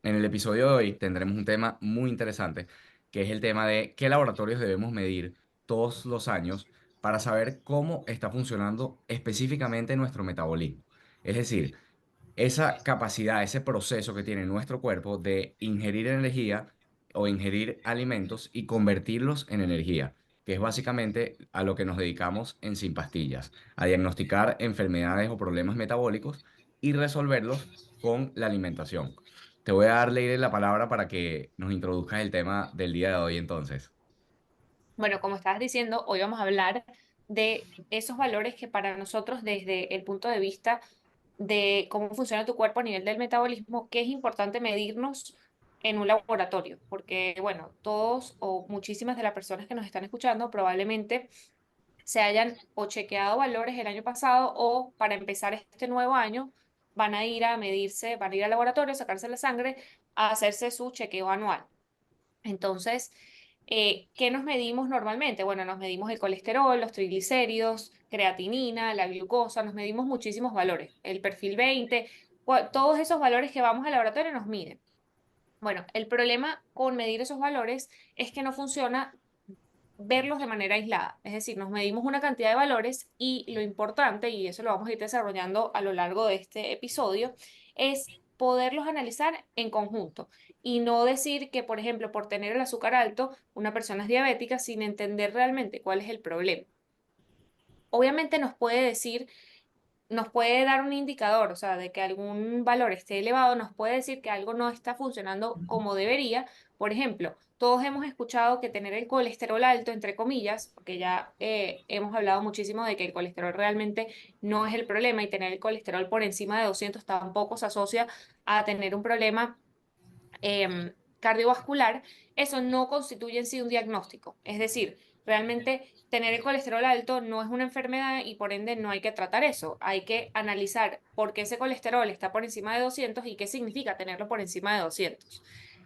En el episodio de hoy tendremos un tema muy interesante, que es el tema de qué laboratorios debemos medir todos los años para saber cómo está funcionando específicamente nuestro metabolismo. Es decir, esa capacidad, ese proceso que tiene nuestro cuerpo de ingerir energía o ingerir alimentos y convertirlos en energía, que es básicamente a lo que nos dedicamos en Sin Pastillas, a diagnosticar enfermedades o problemas metabólicos y resolverlos con la alimentación. Te voy a dar, Leire, la palabra para que nos introduzcas el tema del día de hoy entonces. Bueno, como estabas diciendo, hoy vamos a hablar de esos valores que para nosotros, desde el punto de vista de cómo funciona tu cuerpo a nivel del metabolismo, que es importante medirnos en un laboratorio, porque, bueno, todos o muchísimas de las personas que nos están escuchando probablemente se hayan o chequeado valores el año pasado o para empezar este nuevo año van a ir a medirse, van a ir al laboratorio, a sacarse la sangre, a hacerse su chequeo anual. Entonces, ¿qué nos medimos normalmente? Bueno, nos medimos el colesterol, los triglicéridos, creatinina, la glucosa, nos medimos muchísimos valores, el perfil 20, todos esos valores que vamos al laboratorio nos miden. Bueno, el problema con medir esos valores es que no funciona verlos de manera aislada. Es decir, nos medimos una cantidad de valores y lo importante, y eso lo vamos a ir desarrollando a lo largo de este episodio, es poderlos analizar en conjunto y no decir que, por ejemplo, por tener el azúcar alto, una persona es diabética sin entender realmente cuál es el problema. Obviamente nos puede dar un indicador, o sea, de que algún valor esté elevado, nos puede decir que algo no está funcionando como debería. Por ejemplo, todos hemos escuchado que tener el colesterol alto, entre comillas, porque ya hemos hablado muchísimo de que el colesterol realmente no es el problema y tener el colesterol por encima de 200 tampoco se asocia a tener un problema cardiovascular, eso no constituye en sí un diagnóstico. Es decir, realmente tener el colesterol alto no es una enfermedad y por ende no hay que tratar eso. Hay que analizar por qué ese colesterol está por encima de 200 y qué significa tenerlo por encima de 200.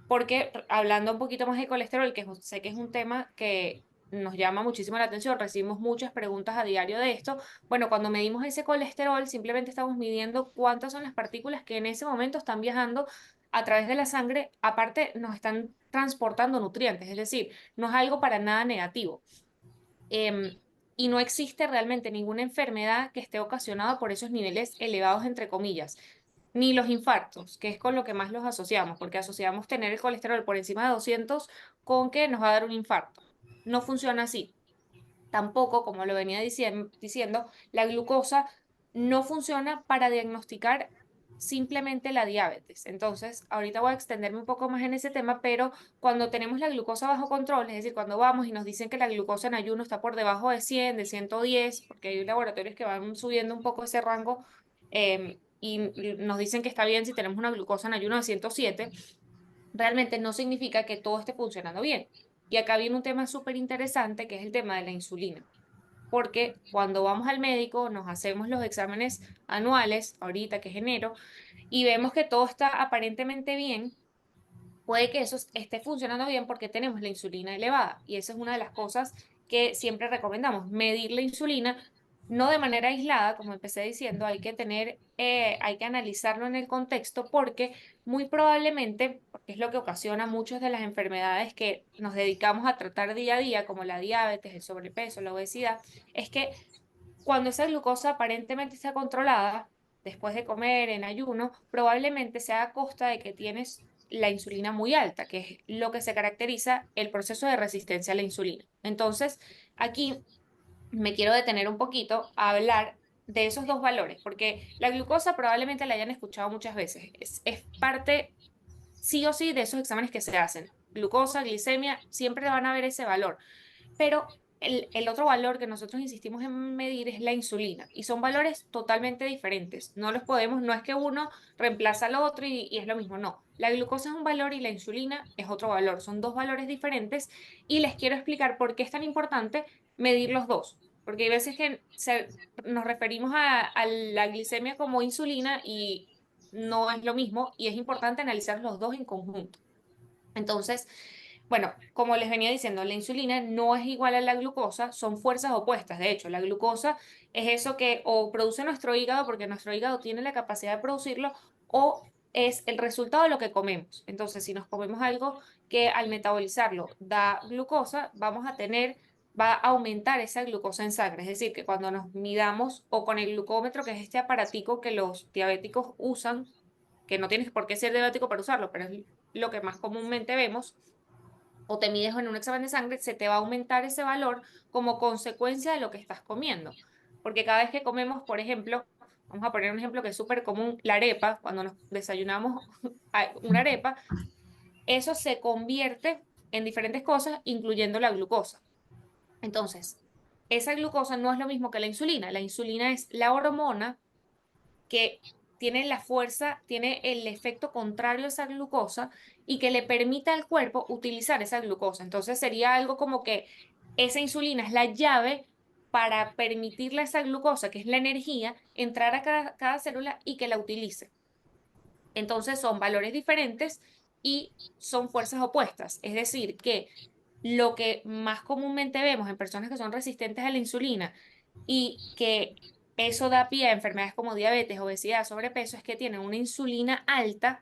Porque hablando un poquito más de colesterol, que sé que es un tema que nos llama muchísimo la atención, recibimos muchas preguntas a diario de esto. Bueno, cuando medimos ese colesterol, simplemente estamos midiendo cuántas son las partículas que en ese momento están viajando a través de la sangre, aparte nos están transportando nutrientes, es decir, no es algo para nada negativo. Em, y no existe realmente ninguna enfermedad que esté ocasionada por esos niveles elevados, entre comillas, ni los infartos, que es con lo que más los asociamos, porque asociamos tener el colesterol por encima de 200 con que nos va a dar un infarto. No funciona así. Tampoco, como lo venía diciendo, la glucosa no funciona para diagnosticar simplemente la diabetes. Entonces, ahorita voy a extenderme un poco más en ese tema, pero cuando tenemos la glucosa bajo control, es decir, cuando vamos y nos dicen que la glucosa en ayuno está por debajo de 100, de 110, porque hay laboratorios que van subiendo un poco ese rango y nos dicen que está bien si tenemos una glucosa en ayuno de 107, realmente no significa que todo esté funcionando bien. Y acá viene un tema súper interesante que es el tema de la insulina. Porque cuando vamos al médico, nos hacemos los exámenes anuales, ahorita que es enero, y vemos que todo está aparentemente bien, puede que eso esté funcionando bien porque tenemos la insulina elevada. Y esa es una de las cosas que siempre recomendamos, medir la insulina, no de manera aislada, como empecé diciendo, hay que analizarlo en el contexto porque muy probablemente, porque es lo que ocasiona muchas de las enfermedades que nos dedicamos a tratar día a día, como la diabetes, el sobrepeso, la obesidad, es que cuando esa glucosa aparentemente está controlada, después de comer en ayuno, probablemente sea a costa de que tienes la insulina muy alta, que es lo que se caracteriza el proceso de resistencia a la insulina. Entonces, aquí me quiero detener un poquito a hablar de esos dos valores, porque la glucosa probablemente la hayan escuchado muchas veces. Es parte sí o sí de esos exámenes que se hacen. Glucosa, glicemia, siempre van a ver ese valor. Pero el otro valor que nosotros insistimos en medir es la insulina y son valores totalmente diferentes. No los podemos, no es que uno reemplaza al otro y es lo mismo, no. La glucosa es un valor y la insulina es otro valor. Son dos valores diferentes y les quiero explicar por qué es tan importante medir los dos. Porque hay veces que nos referimos a la glicemia como insulina y no es lo mismo y es importante analizar los dos en conjunto. Entonces, bueno, como les venía diciendo, la insulina no es igual a la glucosa, son fuerzas opuestas. De hecho, la glucosa es eso que o produce nuestro hígado, porque nuestro hígado tiene la capacidad de producirlo, o es el resultado de lo que comemos. Entonces, si nos comemos algo que al metabolizarlo da glucosa, va a aumentar esa glucosa en sangre. Es decir, que cuando nos midamos o con el glucómetro, que es este aparatico que los diabéticos usan, que no tienes por qué ser diabético para usarlo, pero es lo que más comúnmente vemos, o te mides en un examen de sangre, se te va a aumentar ese valor como consecuencia de lo que estás comiendo. Porque cada vez que comemos, por ejemplo, vamos a poner un ejemplo que es súper común, la arepa, cuando nos desayunamos una arepa, eso se convierte en diferentes cosas, incluyendo la glucosa. Entonces, esa glucosa no es lo mismo que la insulina. La insulina es la hormona que tiene la fuerza, tiene el efecto contrario a esa glucosa y que le permite al cuerpo utilizar esa glucosa. Entonces sería algo como que esa insulina es la llave para permitirle a esa glucosa, que es la energía, entrar a cada célula y que la utilice. Entonces son valores diferentes y son fuerzas opuestas. Es decir, que lo que más comúnmente vemos en personas que son resistentes a la insulina y que eso da pie a enfermedades como diabetes, obesidad, sobrepeso, es que tienen una insulina alta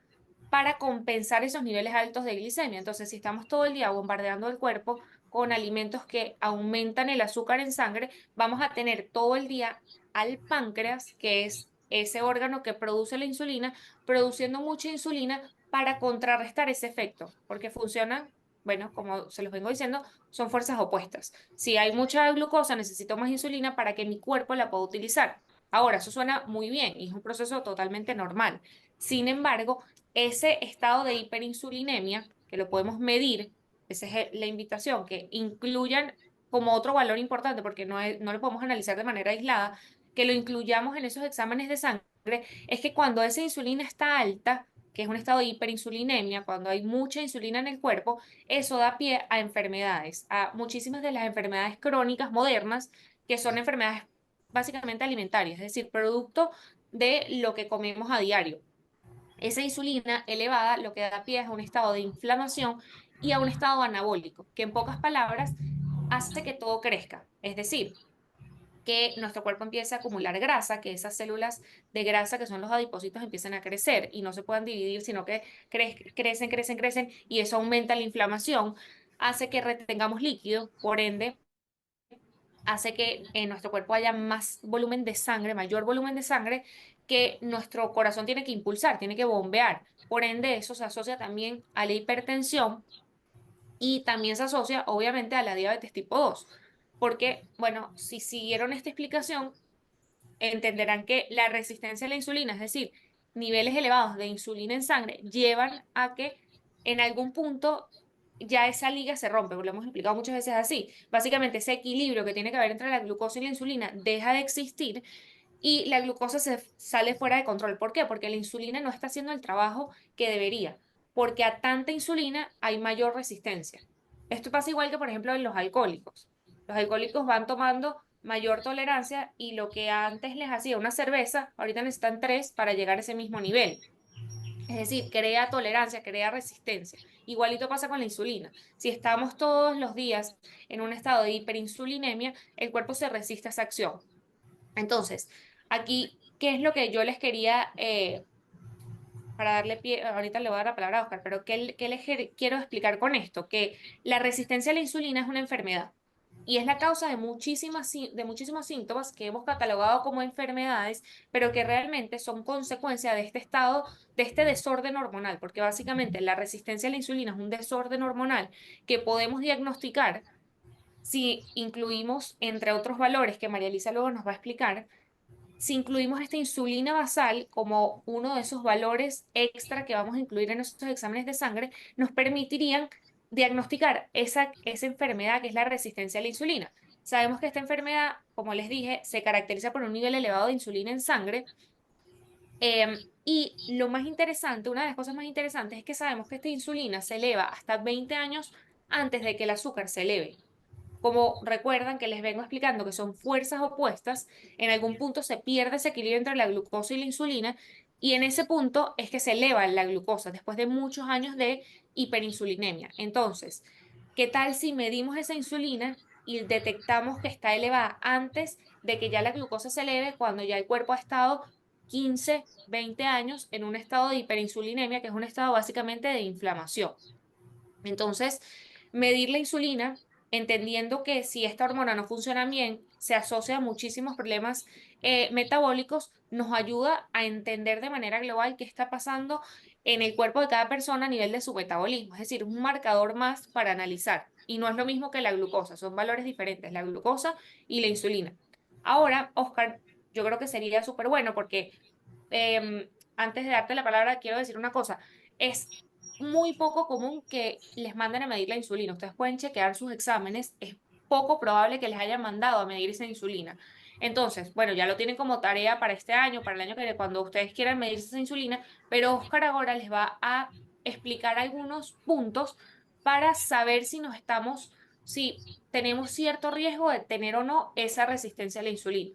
para compensar esos niveles altos de glicemia. Entonces, si estamos todo el día bombardeando el cuerpo con alimentos que aumentan el azúcar en sangre, vamos a tener todo el día al páncreas, que es ese órgano que produce la insulina, produciendo mucha insulina para contrarrestar ese efecto, porque funcionan, bueno, como se los vengo diciendo, son fuerzas opuestas. Si hay mucha glucosa, necesito más insulina para que mi cuerpo la pueda utilizar. Ahora, eso suena muy bien y es un proceso totalmente normal. Sin embargo, ese estado de hiperinsulinemia, que lo podemos medir, esa es la invitación, que incluyan como otro valor importante, porque no lo podemos analizar de manera aislada, que lo incluyamos en esos exámenes de sangre, es que cuando esa insulina está alta, que es un estado de hiperinsulinemia, cuando hay mucha insulina en el cuerpo, eso da pie a enfermedades, a muchísimas de las enfermedades crónicas modernas, que son enfermedades básicamente alimentarias, es decir, producto de lo que comemos a diario. Esa insulina elevada lo que da pie es a un estado de inflamación y a un estado anabólico, que en pocas palabras hace que todo crezca. Es decir, que nuestro cuerpo empiece a acumular grasa, que esas células de grasa que son los adipocitos empiecen a crecer y no se puedan dividir, sino que crecen, crecen, crecen y eso aumenta la inflamación, hace que retengamos líquido, por ende hace que en nuestro cuerpo haya más volumen de sangre, mayor volumen de sangre que nuestro corazón tiene que impulsar, tiene que bombear. Por ende, eso se asocia también a la hipertensión y también se asocia, obviamente, a la diabetes tipo 2. Porque, bueno, si siguieron esta explicación, entenderán que la resistencia a la insulina, es decir, niveles elevados de insulina en sangre, llevan a que en algún punto ya esa liga se rompe, lo hemos explicado muchas veces así. Básicamente ese equilibrio que tiene que haber entre la glucosa y la insulina deja de existir y la glucosa se sale fuera de control. ¿Por qué? Porque la insulina no está haciendo el trabajo que debería, porque a tanta insulina hay mayor resistencia. Esto pasa igual que, por ejemplo, en los alcohólicos. Los alcohólicos van tomando mayor tolerancia y lo que antes les hacía una cerveza, ahorita necesitan tres para llegar a ese mismo nivel. Es decir, crea tolerancia, crea resistencia. Igualito pasa con la insulina. Si estamos todos los días en un estado de hiperinsulinemia, el cuerpo se resiste a esa acción. Entonces, aquí, ¿qué es lo que yo les quería, para darle pie, ahorita le voy a dar la palabra a Oscar, pero ¿qué les quiero explicar con esto? Que la resistencia a la insulina es una enfermedad y es la causa de de muchísimos síntomas que hemos catalogado como enfermedades, pero que realmente son consecuencia de este estado, de este desorden hormonal, porque básicamente la resistencia a la insulina es un desorden hormonal que podemos diagnosticar si incluimos, entre otros valores que María Elisa luego nos va a explicar, si incluimos esta insulina basal como uno de esos valores extra que vamos a incluir en nuestros exámenes de sangre, nos permitirían diagnosticar esa enfermedad que es la resistencia a la insulina. Sabemos que esta enfermedad, como les dije, se caracteriza por un nivel elevado de insulina en sangre. Y lo más interesante, una de las cosas más interesantes es que sabemos que esta insulina se eleva hasta 20 años antes de que el azúcar se eleve. Como recuerdan que les vengo explicando que son fuerzas opuestas, en algún punto se pierde ese equilibrio entre la glucosa y la insulina, y en ese punto es que se eleva la glucosa después de muchos años de hiperinsulinemia. Entonces, ¿qué tal si medimos esa insulina y detectamos que está elevada antes de que ya la glucosa se eleve, cuando ya el cuerpo ha estado 15, 20 años en un estado de hiperinsulinemia, que es un estado básicamente de inflamación. Entonces, medir la insulina, entendiendo que si esta hormona no funciona bien, se asocia a muchísimos problemas metabólicos, nos ayuda a entender de manera global qué está pasando en el cuerpo de cada persona a nivel de su metabolismo. Es decir, un marcador más para analizar. Y no es lo mismo que la glucosa, son valores diferentes, la glucosa y la insulina. Ahora, Oscar, yo creo que sería súper bueno porque antes de darte la palabra, quiero decir una cosa. Es muy poco común que les manden a medir la insulina. Ustedes pueden chequear sus exámenes. Es poco probable que les hayan mandado a medir esa insulina. Entonces, bueno, ya lo tienen como tarea para este año, para el año que viene, cuando ustedes quieran medir esa insulina, pero Oscar ahora les va a explicar algunos puntos para saber si tenemos cierto riesgo de tener o no esa resistencia a la insulina.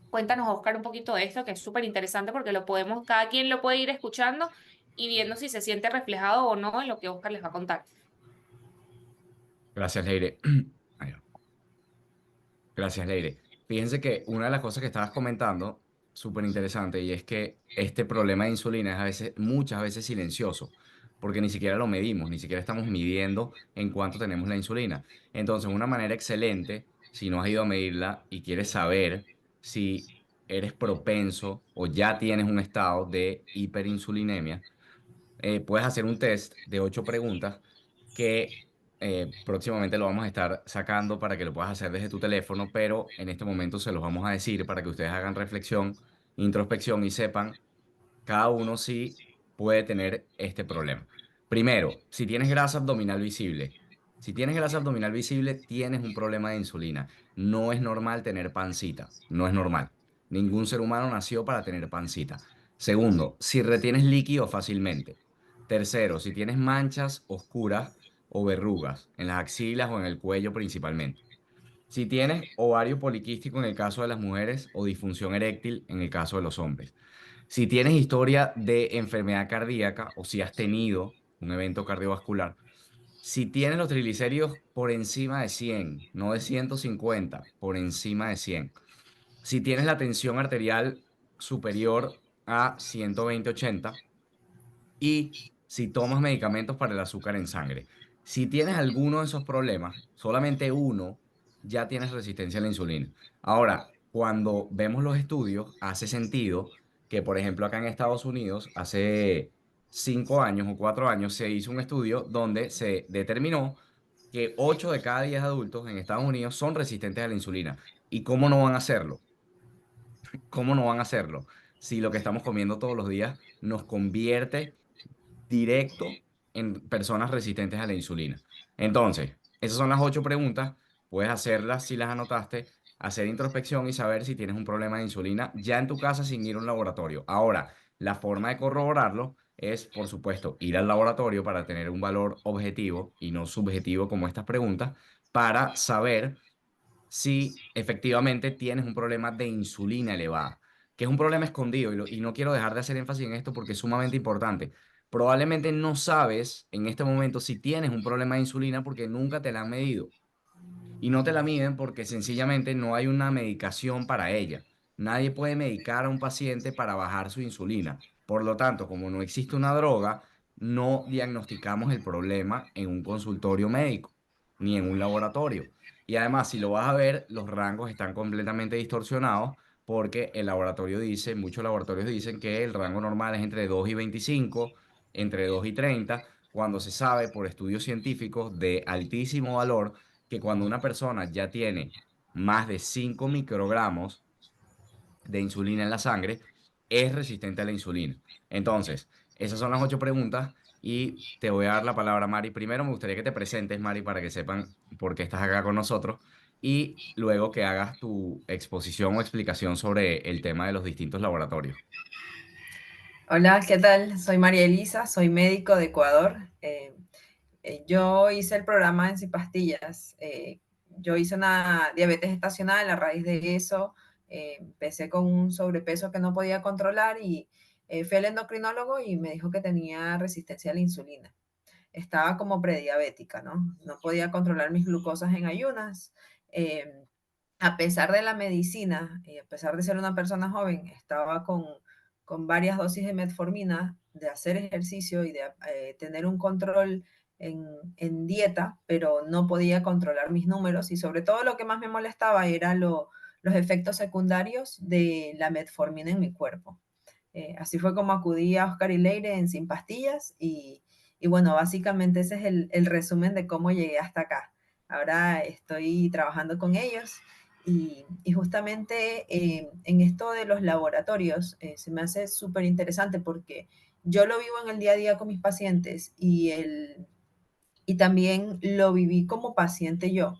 Cuéntanos, Oscar, un poquito de esto, que es súper interesante porque cada quien lo puede ir escuchando y viendo si se siente reflejado o no en lo que Oscar les va a contar. Gracias, Leire. Ahí va. Gracias, Leire. Fíjense que una de las cosas que estabas comentando, súper interesante, y es que este problema de insulina es a veces, muchas veces silencioso, porque ni siquiera lo medimos, ni siquiera estamos midiendo en cuánto tenemos la insulina. Entonces, una manera excelente, si no has ido a medirla y quieres saber si eres propenso o ya tienes un estado de hiperinsulinemia, puedes hacer un test de 8 preguntas que próximamente lo vamos a estar sacando para que lo puedas hacer desde tu teléfono, pero en este momento se los vamos a decir para que ustedes hagan reflexión, introspección y sepan cada uno si puede tener este problema. Primero, si tienes grasa abdominal visible. Si tienes grasa abdominal visible, tienes un problema de insulina. No es normal tener pancita, no es normal. Ningún ser humano nació para tener pancita. Segundo, si retienes líquido fácilmente. Tercero, si tienes manchas oscuras o verrugas en las axilas o en el cuello principalmente. Si tienes ovario poliquístico en el caso de las mujeres o disfunción eréctil en el caso de los hombres. Si tienes historia de enfermedad cardíaca o si has tenido un evento cardiovascular. Si tienes los triglicéridos por encima de 100, no de 150, por encima de 100. Si tienes la tensión arterial superior a 120/80 y si tomas medicamentos para el azúcar en sangre. Si tienes alguno de esos problemas, solamente uno, ya tienes resistencia a la insulina. Ahora, cuando vemos los estudios, hace sentido que, por ejemplo, acá en Estados Unidos, hace 5 años o 4 años, se hizo un estudio donde se determinó que 8 de cada 10 adultos en Estados Unidos son resistentes a la insulina. ¿Y cómo no van a hacerlo? ¿Cómo no van a hacerlo? Si lo que estamos comiendo todos los días nos convierte directo en personas resistentes a la insulina. Entonces, esas son las 8 preguntas. Puedes hacerlas si las anotaste, hacer introspección y saber si tienes un problema de insulina ya en tu casa sin ir a un laboratorio. Ahora, la forma de corroborarlo es, por supuesto, ir al laboratorio para tener un valor objetivo y no subjetivo como estas preguntas, para saber si efectivamente tienes un problema de insulina elevada, que es un problema escondido y no quiero dejar de hacer énfasis en esto porque es sumamente importante. Probablemente no sabes en este momento si tienes un problema de insulina porque nunca te la han medido y no te la miden porque sencillamente no hay una medicación para ella. Nadie puede medicar a un paciente para bajar su insulina. Por lo tanto, como no existe una droga, no diagnosticamos el problema en un consultorio médico ni en un laboratorio. Y además, si lo vas a ver, los rangos están completamente distorsionados porque el laboratorio dice, muchos laboratorios dicen que el rango normal es entre 2 y 25, entre 2 y 30, cuando se sabe por estudios científicos de altísimo valor que cuando una persona ya tiene más de 5 microgramos de insulina en la sangre, es resistente a la insulina. Entonces, esas son las 8 preguntas y te voy a dar la palabra, Mari. Primero me gustaría que te presentes, Mari, para que sepan por qué estás acá con nosotros y luego que hagas tu exposición o explicación sobre el tema de los distintos laboratorios. Hola, ¿qué tal? Soy María Elisa, soy médico de Ecuador. Yo hice el programa en Sin Pastillas. Yo hice una diabetes estacional. A raíz de eso empecé con un sobrepeso que no podía controlar y fui al endocrinólogo y me dijo que tenía resistencia a la insulina. Estaba como prediabética, ¿no? No podía controlar mis glucosas en ayunas. Eh, a pesar de la medicina y a pesar de ser una persona joven, estaba con varias dosis de metformina, de hacer ejercicio y de tener un control en dieta, pero no podía controlar mis números y sobre todo lo que más me molestaba era los efectos secundarios de la metformina en mi cuerpo. Así fue como acudí a Oscar y Leire en Sin Pastillas y bueno, básicamente ese es el resumen de cómo llegué hasta acá. Ahora estoy trabajando con ellos y justamente en esto de los laboratorios se me hace súper interesante porque yo lo vivo en el día a día con mis pacientes y también lo viví como paciente yo.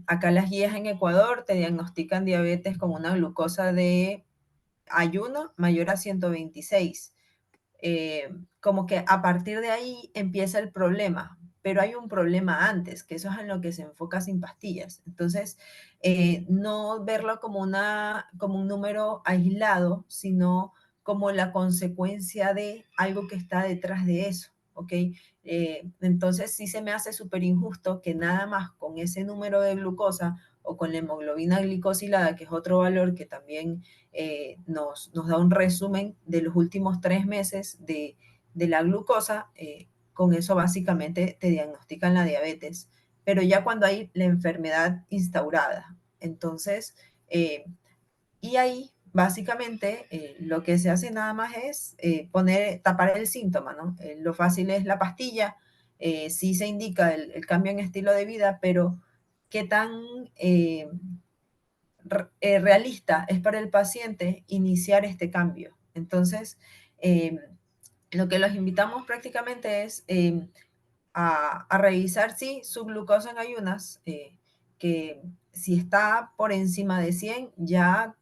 Acá las guías en Ecuador te diagnostican diabetes con una glucosa de ayuno mayor a 126. Como que a partir de ahí empieza el problema, pero hay un problema antes, que eso es en lo que se enfoca Sin Pastillas. Entonces, no verlo como, como un número aislado, sino como la consecuencia de algo que está detrás de eso, ¿ok? Entonces, sí se me hace súper injusto que nada más con ese número de glucosa o con la hemoglobina glicosilada, que es otro valor que también nos da un resumen de los últimos 3 meses de la glucosa. Con eso básicamente te diagnostican la diabetes, pero ya cuando hay la enfermedad instaurada. Entonces, y ahí básicamente lo que se hace nada más es tapar el síntoma, ¿no? Lo fácil es la pastilla, sí se indica el cambio en estilo de vida, pero qué tan realista es para el paciente iniciar este cambio. Entonces, lo que los invitamos prácticamente es a revisar, sí, su glucosa en ayunas, que si está por encima de 100, ya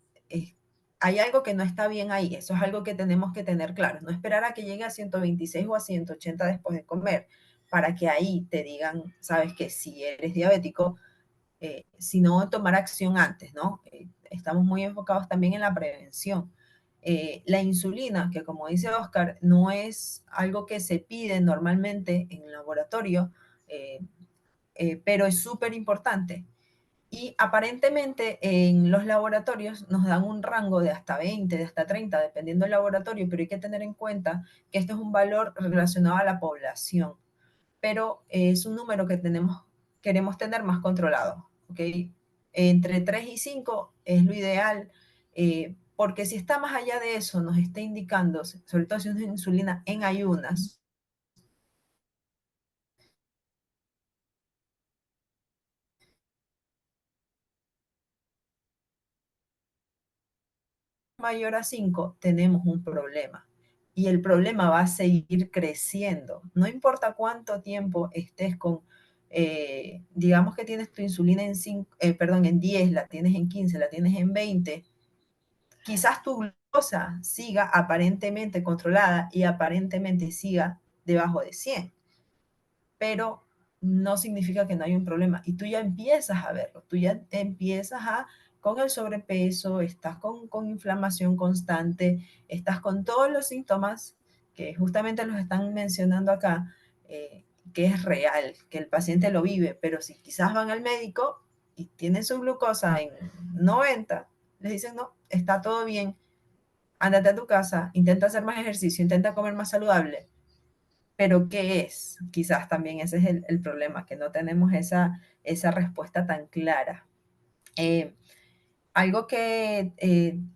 hay algo que no está bien ahí. Eso es algo que tenemos que tener claro. No esperar a que llegue a 126 o a 180 después de comer, para que ahí te digan, sabes que si eres diabético, sino tomar acción antes, ¿no? Estamos muy enfocados también en la prevención. La insulina, que como dice Oscar, no es algo que se pide normalmente en el laboratorio, eh, pero es súper importante. Y aparentemente en los laboratorios nos dan un rango de hasta 20, de hasta 30, dependiendo del laboratorio, pero hay que tener en cuenta que esto es un valor relacionado a la población, pero es un número que queremos tener más controlado, ¿ok? Entre 3 y 5 es lo ideal, porque si está más allá de eso, nos está indicando, sobre todo si es una insulina en ayunas, mayor a 5 tenemos un problema. Y el problema va a seguir creciendo. No importa cuánto tiempo estés con, digamos que tienes tu insulina en 5, perdón, en 10, la tienes en 15, la tienes en 20, quizás tu glucosa siga aparentemente controlada y aparentemente siga debajo de 100, pero no significa que no hay un problema. Y tú ya empiezas a verlo, tú ya empiezas con el sobrepeso, estás con inflamación constante, estás con todos los síntomas que justamente los están mencionando acá, que es real, que el paciente lo vive, pero si quizás van al médico y tienen su glucosa en 90, les dicen, no, está todo bien, ándate a tu casa, intenta hacer más ejercicio, intenta comer más saludable, pero ¿qué es? Quizás también ese es el problema, que no tenemos esa respuesta tan clara. Eh, Algo que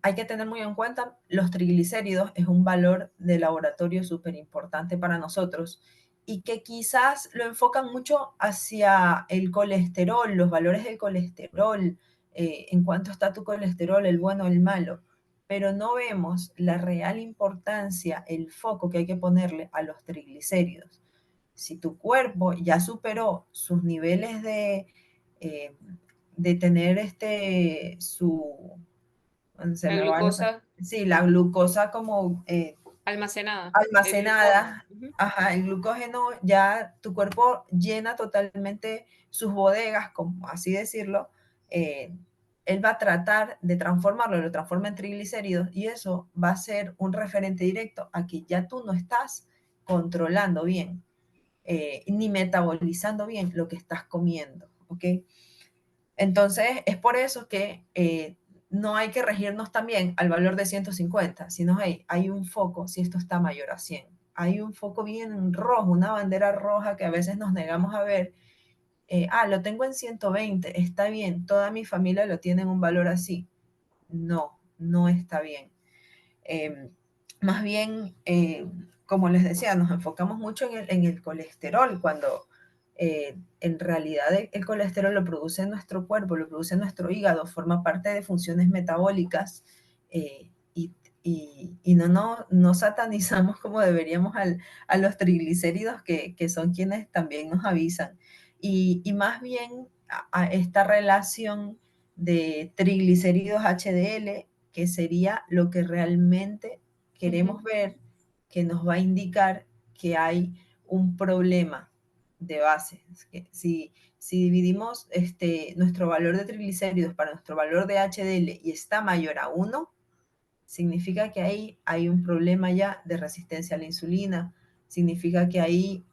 hay que tener muy en cuenta, los triglicéridos es un valor de laboratorio súper importante para nosotros y que quizás lo enfocan mucho hacia el colesterol, los valores del colesterol, en cuánto está tu colesterol, el bueno, el malo, pero no vemos la real importancia, el foco que hay que ponerle a los triglicéridos. Si tu cuerpo ya superó sus niveles eh, de tener se La me va glucosa sí, la glucosa como almacenada, el glucógeno. almacenada, Ujú. ajá, el glucógeno, ya tu cuerpo llena totalmente sus bodegas, como así decirlo, eh, él va a tratar de transformarlo, lo transforma en triglicéridos y eso va a ser un referente directo a que ya tú no estás controlando bien, ni metabolizando bien lo que estás comiendo, ¿ok? Entonces, es por eso que no hay que regirnos también al valor de 150, sino hay un foco si esto está mayor a 100. Hay un foco bien rojo, una bandera roja que a veces nos negamos a ver. Lo tengo en 120, está bien, toda mi familia lo tiene en un valor así. No, no está bien. Eh, Más bien, como les decía, nos enfocamos mucho en el colesterol, cuando en realidad el colesterol lo produce nuestro cuerpo, lo produce nuestro hígado, forma parte de funciones metabólicas y no satanizamos como deberíamos a los triglicéridos que son quienes también nos avisan. Y más bien a esta relación de triglicéridos HDL, que sería lo que realmente queremos ver, que nos va a indicar que hay un problema de base. Que si dividimos nuestro valor de triglicéridos para nuestro valor de HDL y está mayor a 1, significa que ahí hay un problema ya de resistencia a la insulina, significa que ahí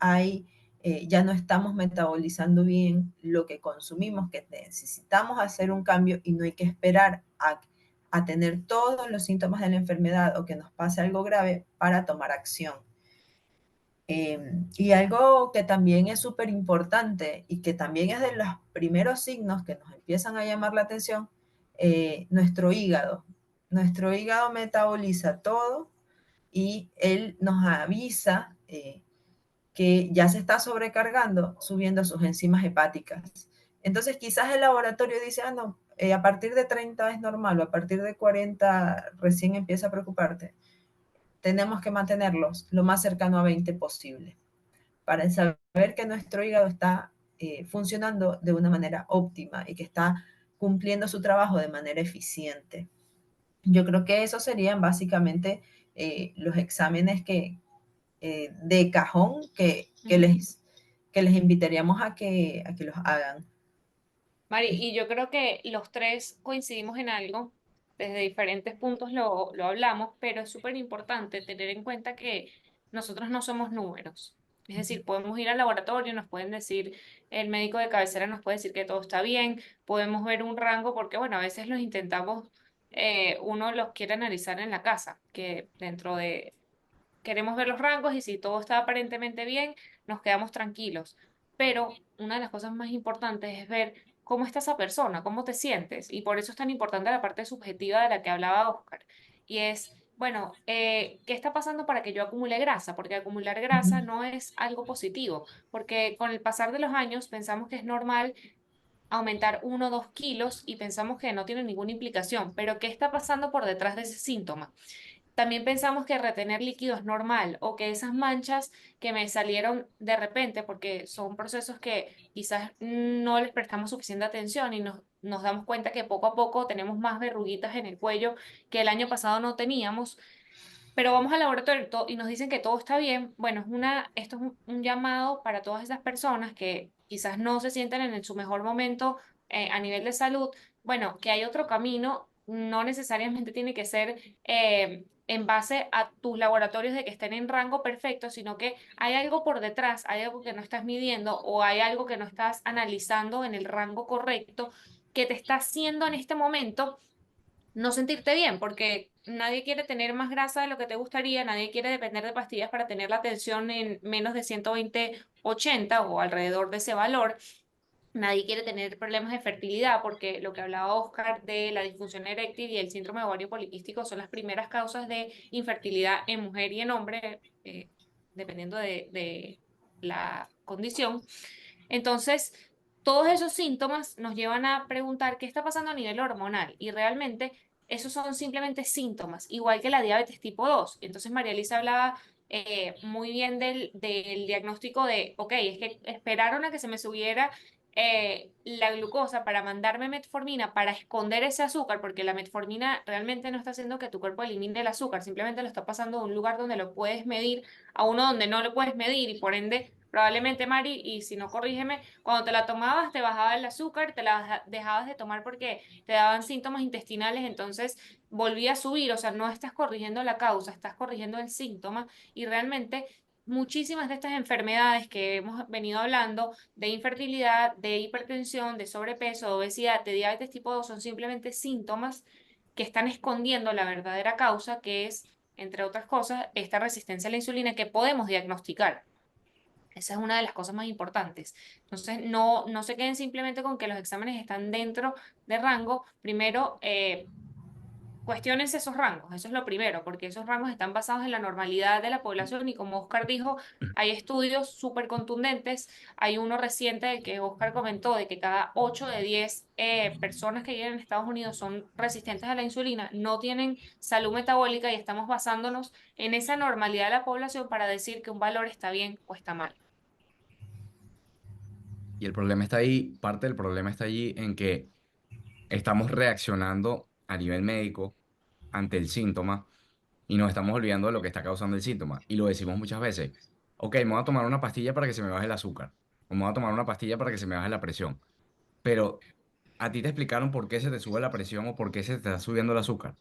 ya no estamos metabolizando bien lo que consumimos, que necesitamos hacer un cambio y no hay que esperar a tener todos los síntomas de la enfermedad o que nos pase algo grave para tomar acción. Y algo que también es súper importante y que también es de los primeros signos que nos empiezan a llamar la atención, nuestro hígado. Nuestro hígado metaboliza todo y él nos avisa que ya se está sobrecargando, subiendo sus enzimas hepáticas. Entonces quizás el laboratorio dice, no, a partir de 30 es normal o a partir de 40 recién empieza a preocuparte. Tenemos que mantenerlos lo más cercano a 20 posible para saber que nuestro hígado está funcionando de una manera óptima y que está cumpliendo su trabajo de manera eficiente. Yo creo que esos serían básicamente los exámenes de cajón que les invitaríamos a que los hagan. Mari, y yo creo que los tres coincidimos en algo, desde diferentes puntos lo hablamos, pero es súper importante tener en cuenta que nosotros no somos números. Es decir, podemos ir al laboratorio, nos pueden decir, el médico de cabecera nos puede decir que todo está bien, podemos ver un rango, porque bueno, a veces los intentamos, uno los quiere analizar en la casa, que dentro de queremos ver los rangos y si todo está aparentemente bien, nos quedamos tranquilos. Pero una de las cosas más importantes es ver cómo está esa persona, cómo te sientes. Y por eso es tan importante la parte subjetiva de la que hablaba Oscar. Y es, bueno, ¿qué está pasando para que yo acumule grasa? Porque acumular grasa no es algo positivo, porque con el pasar de los años pensamos que es normal aumentar 1 o 2 kilos y pensamos que no tiene ninguna implicación, pero ¿qué está pasando por detrás de ese síntoma? También pensamos que retener líquido es normal o que esas manchas que me salieron de repente, porque son procesos que quizás no les prestamos suficiente atención y nos damos cuenta que poco a poco tenemos más verruguitas en el cuello que el año pasado no teníamos, pero vamos al laboratorio y nos dicen que todo está bien. Bueno, esto es un llamado para todas esas personas que quizás no se sienten en su mejor momento a nivel de salud. Bueno, que hay otro camino, no necesariamente tiene que ser en base a tus laboratorios de que estén en rango perfecto, sino que hay algo por detrás, hay algo que no estás midiendo o hay algo que no estás analizando en el rango correcto que te está haciendo en este momento no sentirte bien, porque nadie quiere tener más grasa de lo que te gustaría, nadie quiere depender de pastillas para tener la tensión en menos de 120/80 o alrededor de ese valor. Nadie quiere tener problemas de fertilidad porque lo que hablaba Oscar de la disfunción eréctil y el síndrome de ovario poliquístico son las primeras causas de infertilidad en mujer y en hombre, dependiendo de la condición. Entonces, todos esos síntomas nos llevan a preguntar qué está pasando a nivel hormonal y realmente esos son simplemente síntomas, igual que la diabetes tipo 2. Entonces, María Elisa hablaba muy bien del diagnóstico de, ok, es que esperaron a que se me subiera la glucosa para mandarme metformina para esconder ese azúcar, porque la metformina realmente no está haciendo que tu cuerpo elimine el azúcar, simplemente lo está pasando de un lugar donde lo puedes medir a uno donde no lo puedes medir y por ende, probablemente Mari, y si no corrígeme, cuando te la tomabas te bajaba el azúcar, te la dejabas de tomar porque te daban síntomas intestinales, entonces volvía a subir, o sea, no estás corrigiendo la causa, estás corrigiendo el síntoma y realmente muchísimas de estas enfermedades que hemos venido hablando, de infertilidad, de hipertensión, de sobrepeso, de obesidad, de diabetes tipo 2, son simplemente síntomas que están escondiendo la verdadera causa, que es, entre otras cosas, esta resistencia a la insulina que podemos diagnosticar. Esa es una de las cosas más importantes. Entonces, no se queden simplemente con que los exámenes están dentro de rango. Primero, cuestiónense esos rangos, eso es lo primero, porque esos rangos están basados en la normalidad de la población y como Oscar dijo, hay estudios súper contundentes. Hay uno reciente del que Oscar comentó de que cada 8 de 10 personas que viven en Estados Unidos son resistentes a la insulina, no tienen salud metabólica y estamos basándonos en esa normalidad de la población para decir que un valor está bien o está mal. Y el problema está ahí, parte del problema está allí en que estamos reaccionando a nivel médico ante el síntoma y nos estamos olvidando de lo que está causando el síntoma. Y lo decimos muchas veces. Ok, me voy a tomar una pastilla para que se me baje el azúcar. O me voy a tomar una pastilla para que se me baje la presión. Pero a ti te explicaron por qué se te sube la presión o por qué se te está subiendo el azúcar.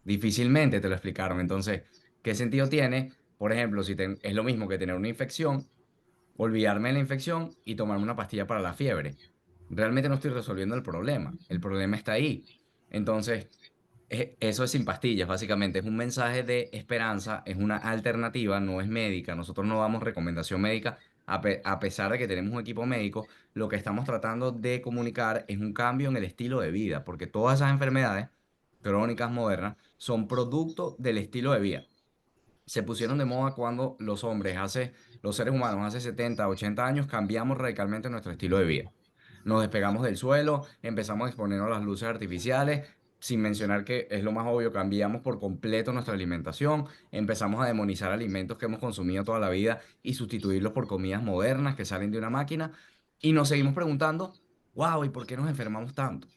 Difícilmente te lo explicaron. Entonces, ¿qué sentido tiene? Por ejemplo, si es lo mismo que tener una infección, olvidarme de la infección y tomarme una pastilla para la fiebre. Realmente no estoy resolviendo el problema. El problema está ahí. Entonces, eso es sin pastillas, básicamente. Es un mensaje de esperanza, es una alternativa, no es médica. Nosotros no damos recomendación médica, a pesar de que tenemos un equipo médico. Lo que estamos tratando de comunicar es un cambio en el estilo de vida, porque todas esas enfermedades crónicas modernas son producto del estilo de vida. Se pusieron de moda cuando los seres humanos hace 70 80 años cambiamos radicalmente nuestro estilo de vida. Nos despegamos del suelo, empezamos a exponernos a las luces artificiales, sin mencionar que es lo más obvio, cambiamos por completo nuestra alimentación, empezamos a demonizar alimentos que hemos consumido toda la vida y sustituirlos por comidas modernas que salen de una máquina y nos seguimos preguntando, wow, ¿y por qué nos enfermamos tanto?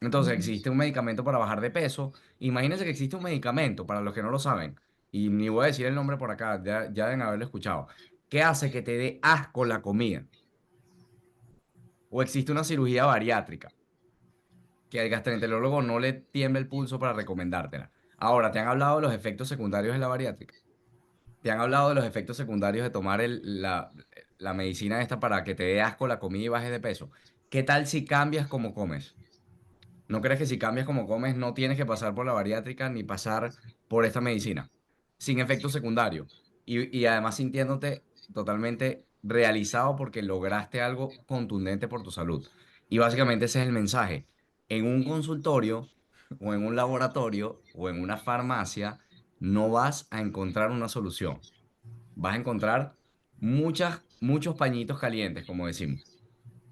Entonces, Ujú. existe un medicamento para bajar de peso. Imagínense que existe un medicamento, para los que no lo saben, y ni voy a decir el nombre por acá, ya deben haberlo escuchado, que hace que te dé asco la comida. O existe una cirugía bariátrica, que al gastroenterólogo no le tiembla el pulso para recomendártela. Ahora, ¿te han hablado de los efectos secundarios de la bariátrica? ¿Te han hablado de los efectos secundarios de tomar la medicina esta para que te dé asco la comida y bajes de peso? ¿Qué tal si cambias como comes? ¿No crees que si cambias como comes no tienes que pasar por la bariátrica ni pasar por esta medicina? Sin efecto secundario. Y además sintiéndote totalmente realizado porque lograste algo contundente por tu salud. Y básicamente ese es el mensaje. En un consultorio o en un laboratorio o en una farmacia no vas a encontrar una solución. Vas a encontrar muchos pañitos calientes, como decimos,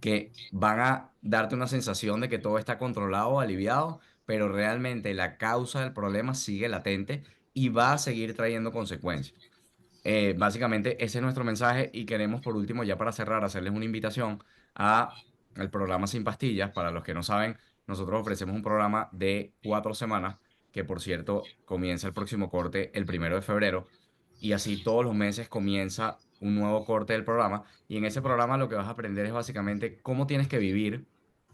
que van a darte una sensación de que todo está controlado o aliviado, pero realmente la causa del problema sigue latente y va a seguir trayendo consecuencias. Básicamente ese es nuestro mensaje y queremos por último, ya para cerrar, hacerles una invitación a el programa Sin Pastillas. Para los que no saben, nosotros ofrecemos un programa de 4 semanas que por cierto comienza el próximo corte el 1 de febrero y así todos los meses comienza un nuevo corte del programa y en ese programa lo que vas a aprender es básicamente cómo tienes que vivir,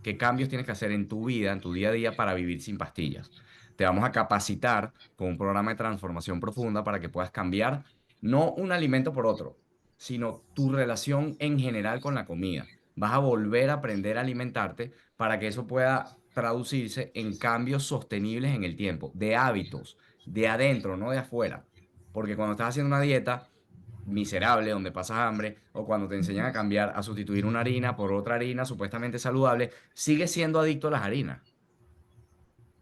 qué cambios tienes que hacer en tu vida, en tu día a día para vivir sin pastillas. Te vamos a capacitar con un programa de transformación profunda para que puedas cambiar no un alimento por otro, sino tu relación en general con la comida. Vas a volver a aprender a alimentarte para que eso pueda traducirse en cambios sostenibles en el tiempo, de hábitos, de adentro, no de afuera. Porque cuando estás haciendo una dieta miserable, donde pasas hambre, o cuando te enseñan a cambiar, a sustituir una harina por otra harina supuestamente saludable, sigues siendo adicto a las harinas.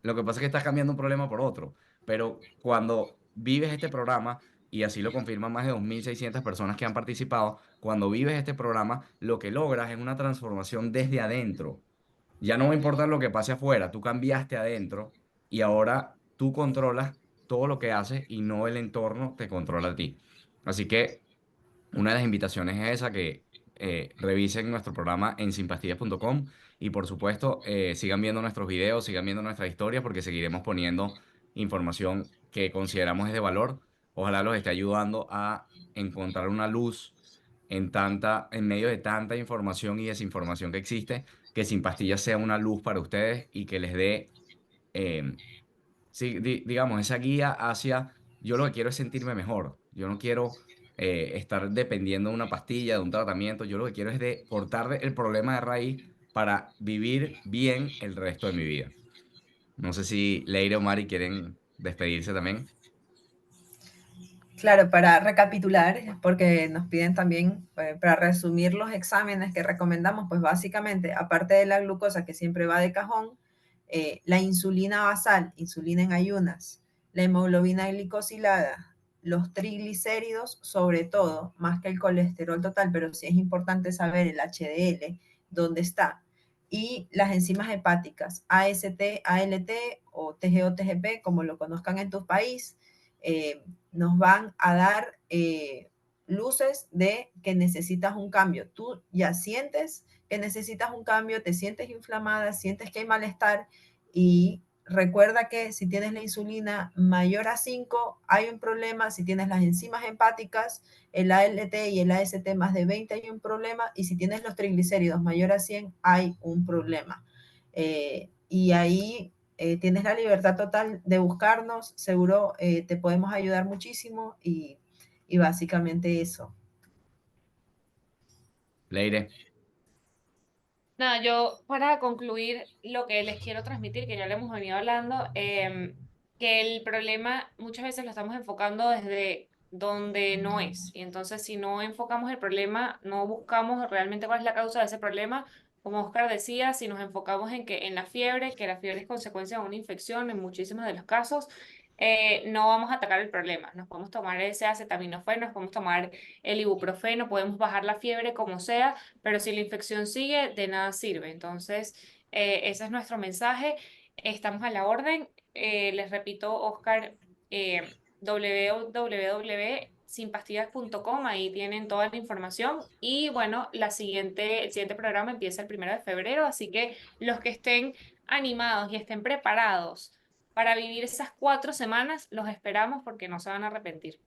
Lo que pasa es que estás cambiando un problema por otro. Pero cuando vives este programa, y así lo confirman más de 2.600 personas que han participado, cuando vives este programa, lo que logras es una transformación desde adentro. Ya no va a importar lo que pase afuera, tú cambiaste adentro y ahora tú controlas todo lo que haces y no el entorno te controla a ti. Así que una de las invitaciones es esa, que revisen nuestro programa en sinpastillas.com y por supuesto sigan viendo nuestros videos, sigan viendo nuestras historias porque seguiremos poniendo información que consideramos es de valor. Ojalá los esté ayudando a encontrar una luz en medio de tanta información y desinformación que existe, que Sin Pastillas sea una luz para ustedes y que les dé, eh, sí, digamos, esa guía hacia, yo lo que quiero es sentirme mejor. Yo no quiero estar dependiendo de una pastilla, de un tratamiento. Yo lo que quiero es de cortar el problema de raíz para vivir bien el resto de mi vida. No sé si Leire o Mari quieren despedirse también. Claro, para recapitular, porque nos piden también, para resumir los exámenes que recomendamos, pues básicamente, aparte de la glucosa que siempre va de cajón, la insulina basal, insulina en ayunas, la hemoglobina glicosilada, los triglicéridos, sobre todo, más que el colesterol total, pero sí es importante saber el HDL, dónde está, y las enzimas hepáticas, AST, ALT o TGO, TGP, como lo conozcan en tu país, nos van a dar luces de que necesitas un cambio. Tú ya sientes que necesitas un cambio, te sientes inflamada, sientes que hay malestar y recuerda que si tienes la insulina mayor a 5 hay un problema, si tienes las enzimas hepáticas, el ALT y el AST más de 20 hay un problema y si tienes los triglicéridos mayor a 100 hay un problema. Y ahí tienes la libertad total de buscarnos, seguro te podemos ayudar muchísimo y básicamente eso. Leire, Nada, yo para concluir lo que les quiero transmitir, que ya le hemos venido hablando, que el problema muchas veces lo estamos enfocando desde donde no es. Y entonces si no enfocamos el problema, no buscamos realmente cuál es la causa de ese problema, como Oscar decía, si nos enfocamos en que en la fiebre, que la fiebre es consecuencia de una infección en muchísimos de los casos, no vamos a atacar el problema. Nos podemos tomar ese acetaminofén, nos podemos tomar el ibuprofeno, podemos bajar la fiebre como sea, pero si la infección sigue, de nada sirve. Entonces, ese es nuestro mensaje. Estamos a la orden. Les repito, Oscar, www.sinpastillas.com, ahí tienen toda la información. Y bueno, el siguiente programa empieza el 1 de febrero, así que los que estén animados y estén preparados para vivir esas 4 semanas, los esperamos porque no se van a arrepentir.